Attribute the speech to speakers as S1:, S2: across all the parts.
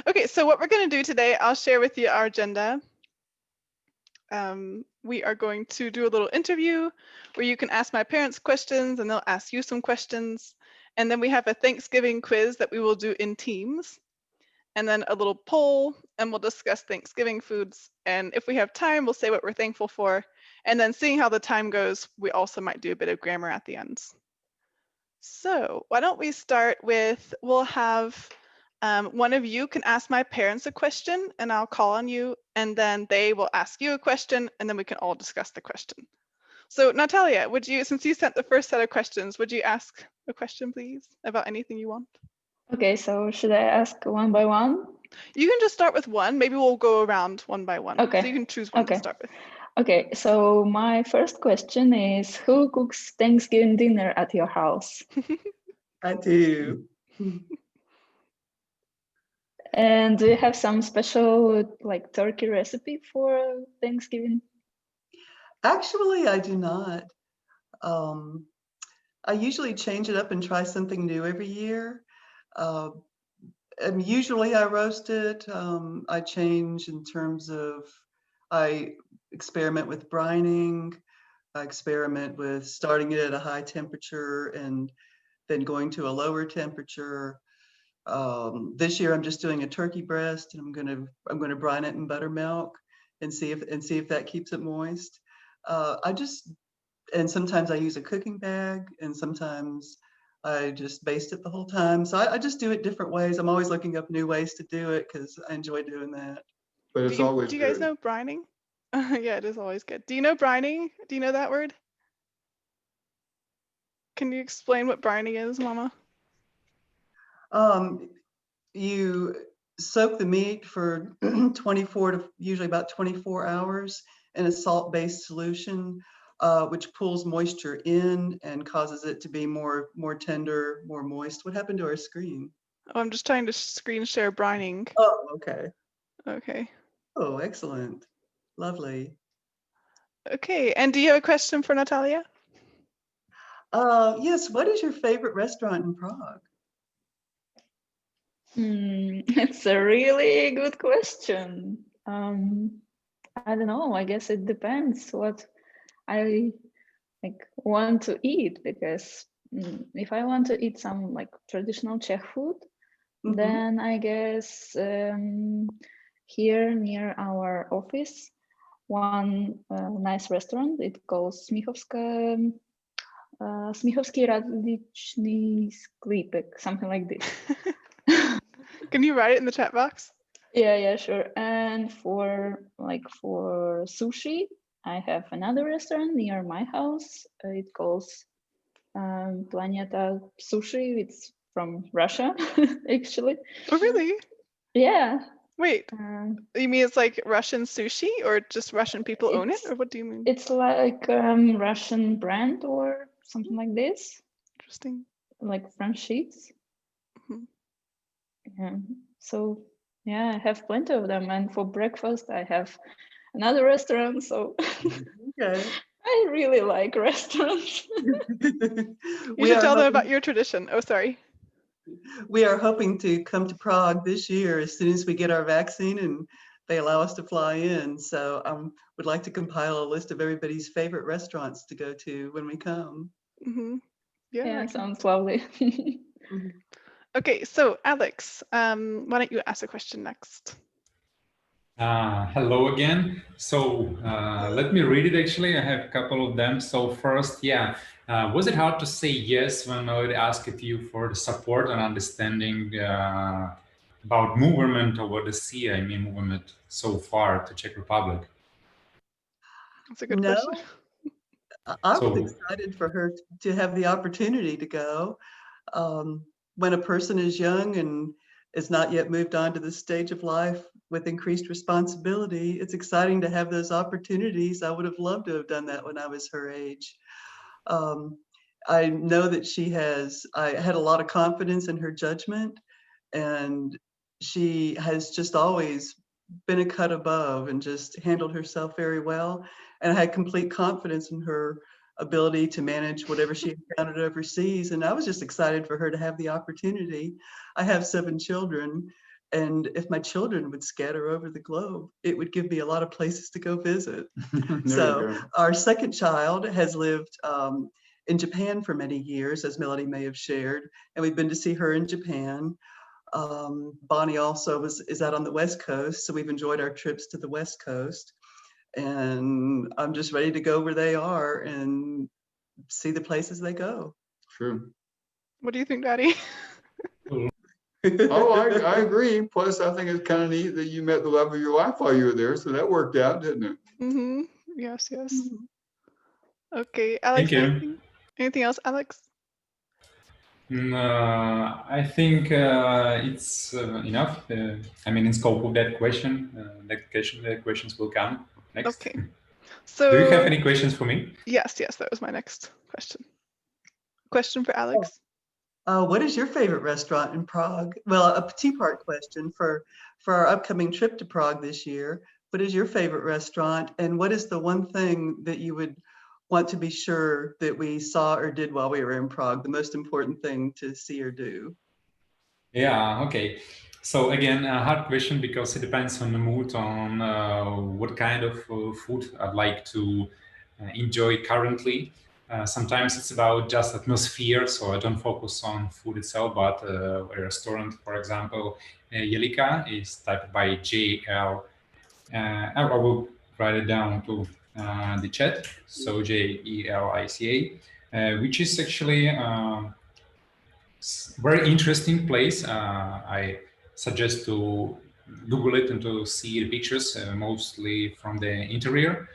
S1: Okay, so what we're going to do today, I'll share with you our agenda. We are going to do a little interview where you can ask my parents questions and they'll ask you some questions. And then we have a Thanksgiving quiz that we will do in teams. And then a little poll, and we'll discuss Thanksgiving foods. And if we have time, we'll say what we're thankful for. And then seeing how the time goes, we also might do a bit of grammar at the end. So why don't we start with, we'll have one of you can ask my parents a question and I'll call on you, and then they will ask you a question and then we can all discuss the question. So Natalia, would you, since you sent the first set of questions, would you ask a question please about anything you want?
S2: Okay, so should I ask one by one?
S1: You can just start with one. Maybe we'll go around one by one.
S2: Okay.
S1: So you can choose one to start with.
S2: Okay, so my first question is, who cooks Thanksgiving dinner at your house?
S3: I do.
S2: And do you have some special like turkey recipe for Thanksgiving?
S3: Actually, I do not. I usually change it up and try something new every year. And usually I roast it. I change in terms of, I experiment with brining. I experiment with starting it at a high temperature and then going to a lower temperature. This year I'm just doing a turkey breast, and I'm gonna brine it in buttermilk and see if that keeps it moist. And sometimes I use a cooking bag, and sometimes I just baste it the whole time. So I just do it different ways. I'm always looking up new ways to do it because I enjoy doing that.
S4: But it's always
S1: do you guys know brining? Yeah, it is always good. Do you know brining? Do you know that word? Can you explain what brining is, Mama?
S3: You soak the meat for usually about 24 hours in a salt-based solution, which pulls moisture in and causes it to be more tender, more moist. What happened to our screen?
S1: Oh, I'm just trying to screen share brining.
S3: Oh, okay.
S1: Okay.
S3: Oh, excellent. Lovely.
S1: Okay, and do you have a question for Natalia?
S3: Yes, what is your favorite restaurant in Prague?
S2: It's a really good question. I don't know, I guess it depends what I want to eat, because if I want to eat some like traditional Czech food, then I guess here near our office, one nice restaurant, it calls Smíchovský radičný sklípek, something like this.
S1: Can you write it in the chat box?
S2: Yeah, sure. And for sushi, I have another restaurant near my house. It calls Planeta Sushi. It's from Russia, actually.
S1: Oh, really?
S2: Yeah.
S1: Wait, you mean it's like Russian sushi, or just Russian people own it, or what do you mean?
S2: It's like Russian brand or something like this.
S1: Interesting.
S2: Like franchise. Yeah. So yeah, I have plenty of them, and for breakfast I have another restaurant. So
S3: okay.
S2: I really like restaurants.
S1: You should tell them about your tradition. Oh, sorry.
S3: We are hoping to come to Prague this year as soon as we get our vaccine and they allow us to fly in. So I would like to compile a list of everybody's favorite restaurants to go to when we come.
S2: Yeah, sounds lovely.
S1: Okay, so Alex, why don't you ask a question next?
S5: Hello again. So let me read it. Actually, I have a couple of them. So first, was it hard to say yes when Melody asked you for the support and understanding about movement over the sea? I mean, movement so far to Czech Republic.
S1: That's a good question.
S3: I was excited for her to have the opportunity to go. When a person is young and is not yet moved on to this stage of life with increased responsibility, it's exciting to have those opportunities. I would have loved to have done that when I was her age. I know that I had a lot of confidence in her judgment, and she has just always been a cut above and just handled herself very well. And I had complete confidence in her ability to manage whatever she encountered overseas. And I was just excited for her to have the opportunity. I have 7 children, And if my children would scatter over the globe, it would give me a lot of places to go visit. So our second child has lived in Japan for many years, as Melody may have shared, and we've been to see her in Japan. Bonnie also is out on the West Coast, so we've enjoyed our trips to the West Coast. And I'm just ready to go where they are and see the places they go.
S4: True.
S1: What do you think, Daddy?
S4: Oh, I agree. Plus, I think it's kind of neat that you met the love of your life while you were there. So that worked out, didn't it?
S1: Mm-hmm. Yes, yes. Okay, Alex,
S5: Thank you.
S1: anything else, Alex?
S5: I think it's enough. I mean, in scope of that question, the questions will come next.
S1: Okay. So,
S5: do you have any questions for me?
S1: Yes, that was my next question. Question for Alex.
S3: What is your favorite restaurant in Prague? Well, a two-part question for our upcoming trip to Prague this year. What is your favorite restaurant, and what is the one thing that you would want to be sure that we saw or did while we were in Prague, the most important thing to see or do?
S5: Yeah, okay. So again, a hard question because it depends on the mood, on what kind of food I'd like to enjoy currently. Sometimes it's about just atmosphere, so I don't focus on food itself, but a restaurant, for example, Jelika is typed by J-L. I will write it down to the chat. So Jelika, which is actually very interesting place. I suggest to Google it and to see the pictures, mostly from the interior.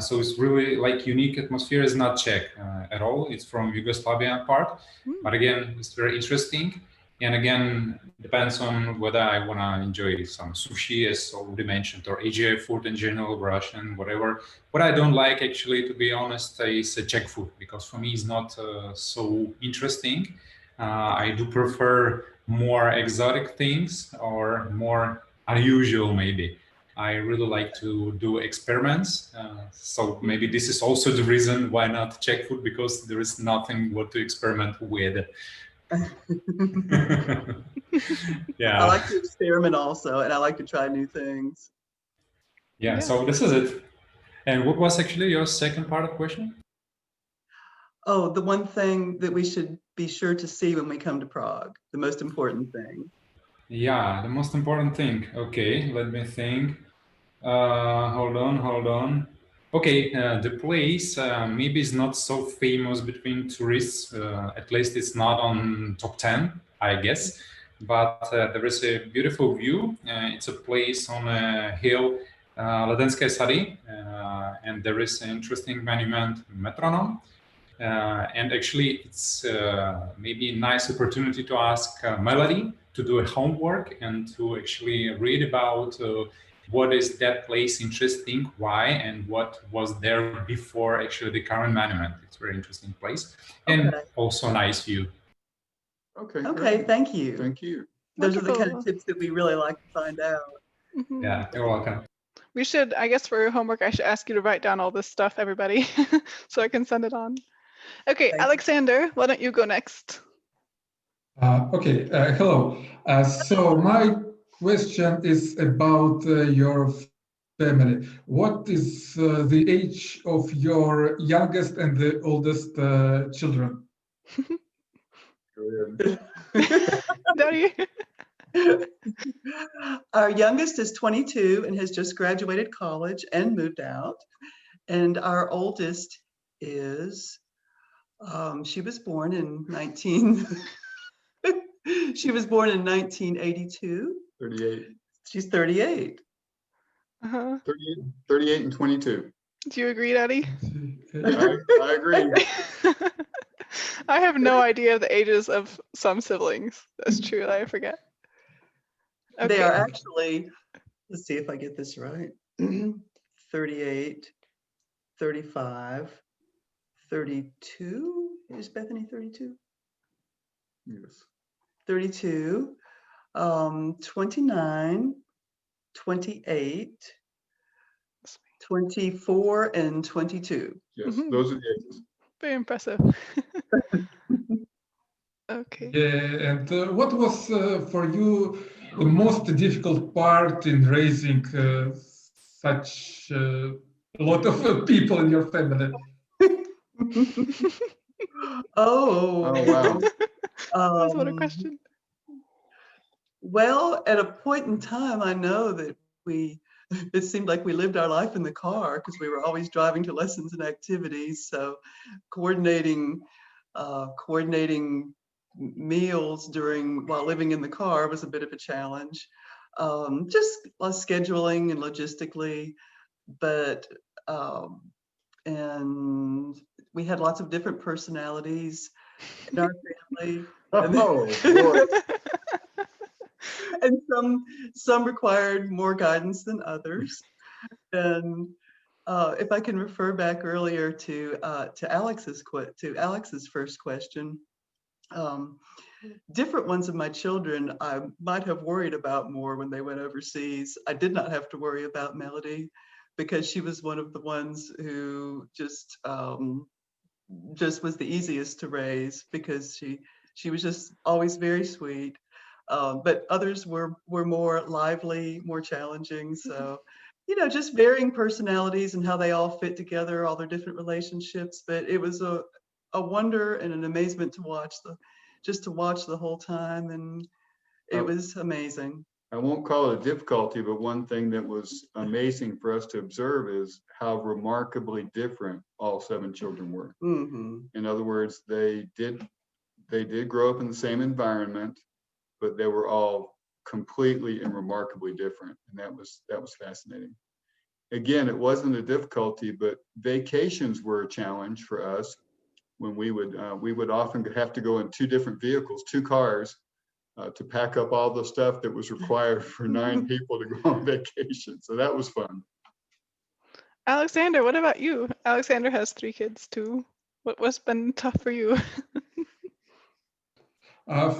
S5: So it's really like unique atmosphere. It's not Czech at all. It's from Yugoslavia part, but again, it's very interesting. And again, depends on whether I want to enjoy some sushi, as already mentioned, or Asian food in general, Russian, whatever. What I don't like, actually, to be honest, is Czech food, because for me it's not so interesting. I do prefer more exotic things or more unusual, maybe. I really like to do experiments. So maybe this is also the reason why not Czech food, because there is nothing what to experiment with. Yeah.
S3: I like to experiment also, and I like to try new things.
S5: Yeah, so this is it. And what was actually your second part of the question?
S3: Oh, the one thing that we should be sure to see when we come to Prague, the most important thing.
S5: Yeah, the most important thing. Okay, let me think. Hold on. Okay, the place maybe is not so famous between tourists. At least it's not on top 10, I guess. But there is a beautiful view. It's a place on a hill, Ledenské Sady, and there is an interesting monument, Metronom. And actually, it's maybe a nice opportunity to ask Melody to do a homework and to actually read about what is that place interesting, why, and what was there before actually the current monument. It's a very interesting place and also a nice view.
S4: Okay.
S3: Okay, thank you.
S4: Thank you.
S3: Those are the kind of tips that we really like to find out.
S1: Mm-hmm.
S5: Yeah, you're welcome.
S1: We should, I guess for your homework, I should ask you to write down all this stuff, everybody, so I can send it on. Okay,
S3: Thank
S1: Alexander, why don't you go next?
S6: Okay, hello. So my question is about your family. What is the age of your youngest and the oldest children?
S1: Daddy?
S3: Our youngest is 22 and has just graduated college and moved out. And our oldest is, she was born in 1982.
S4: 38.
S3: She's 38.
S1: Uh-huh.
S4: 38 and 22.
S1: Do you agree, Daddy?
S4: I agree.
S1: I have no idea the ages of some siblings. That's true, I forget. Okay.
S3: They are actually, let's see if I get this right, 38, 35, 32. Is Bethany 32?
S4: Yes.
S3: 32, 29, 28, 24, and 22.
S4: Yes,
S1: Mhm.
S4: those are the ages.
S1: Very impressive. Okay.
S6: Yeah, and what was for you the most difficult part in raising such a lot of people in your family?
S3: Oh,
S4: wow.
S1: That's what a
S3: um,
S1: question.
S3: well, at a point in time, I know that it seemed like we lived our life in the car because we were always driving to lessons and activities. So coordinating meals while living in the car was a bit of a challenge. Just scheduling and logistically, but and we had lots of different personalities in our family. And
S4: Oh, boy.
S3: and some required more guidance than others. And if I can refer back earlier to Alex's first question, different ones of my children I might have worried about more when they went overseas. I did not have to worry about Melody because she was one of the ones who just was the easiest to raise because she was just always very sweet. But others were more lively, more challenging. So, just varying personalities and how they all fit together, all their different relationships. But it was a wonder and an amazement to watch the whole time, and it was amazing.
S4: I won't call it a difficulty, but one thing that was amazing for us to observe is how remarkably different all 7 children were.
S3: Mm-hmm.
S4: In other words, they did grow up in the same environment, but they were all completely and remarkably different, and that was fascinating. Again, it wasn't a difficulty, but vacations were a challenge for us when we would often have to go in 2 different vehicles, 2 cars, to pack up all the stuff that was required for 9 people to go on vacation. So that was fun.
S1: Alexander, what about you? Alexander has 3 kids too. What's been tough for you?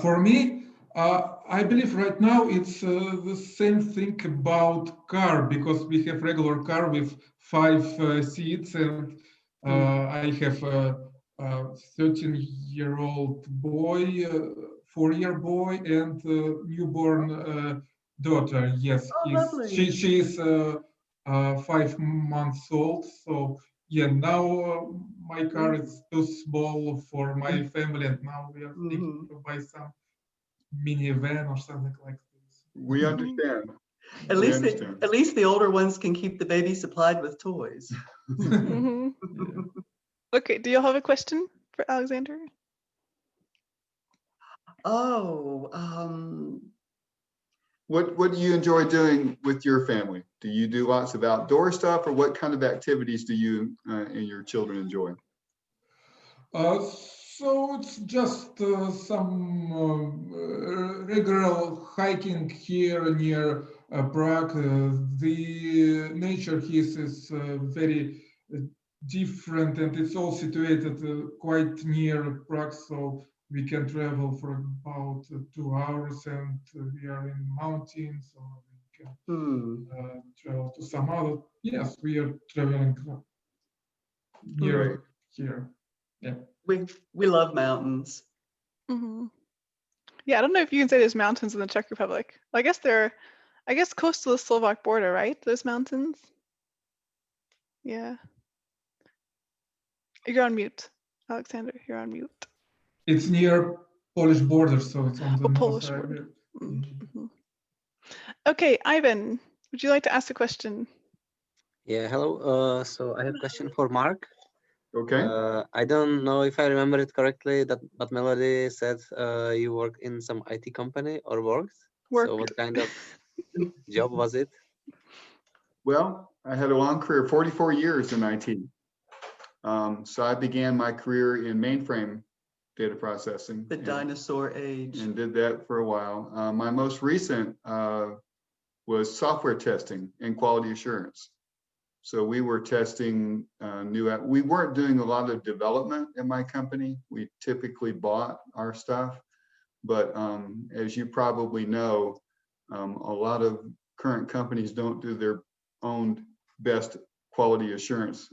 S6: For me, I believe right now it's the same thing about car, because we have regular car with 5 seats, and I have a 13-year-old boy, 4-year boy, and a newborn daughter. Yes,
S3: Oh, lovely.
S6: she is 5 months old. So yeah, now my car is too small for my family, and now we are thinking to buy some minivan or something like this.
S4: We understand.
S3: At
S4: We
S3: least
S4: understand.
S3: the older ones can keep the baby supplied with toys.
S1: Mhm.
S6: Yeah.
S1: Okay, do you have a question for Alexander?
S3: Oh,
S4: What do you enjoy doing with your family? Do you do lots of outdoor stuff, or what kind of activities do you and your children enjoy?
S6: So it's just some regular hiking here near Prague. The nature here is very different, and it's all situated quite near Prague, so we can travel for about 2 hours, and we are in mountains, or we can travel to some other. Yes, we are traveling near here. Yeah.
S3: we love mountains.
S1: Mm-hmm. Yeah, I don't know if you can say there's mountains in the Czech Republic. I guess close to the Slovak border, right? Those mountains. Yeah. You're on mute, Alexander. You're on mute.
S6: It's near Polish border, so it's on the north
S1: Polish
S6: side.
S1: border. Mm-hmm. Okay, Ivan, would you like to ask a question?
S7: Yeah, hello. So I have a question for Mark.
S4: Okay.
S7: I don't know if I remember it correctly, but Melody said you work in some IT company or worked. So what kind of job was it?
S4: Well, I had a long career, 44 years in IT. So I began my career in mainframe data processing.
S3: The dinosaur age.
S4: And did that for a while. My most recent was software testing and quality assurance. So we were testing we weren't doing a lot of development in my company. We typically bought our stuff. But as you probably know, a lot of current companies don't do their own best quality assurance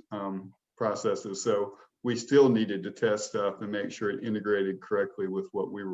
S4: processes. So we still needed to test stuff and make sure it integrated correctly with what we were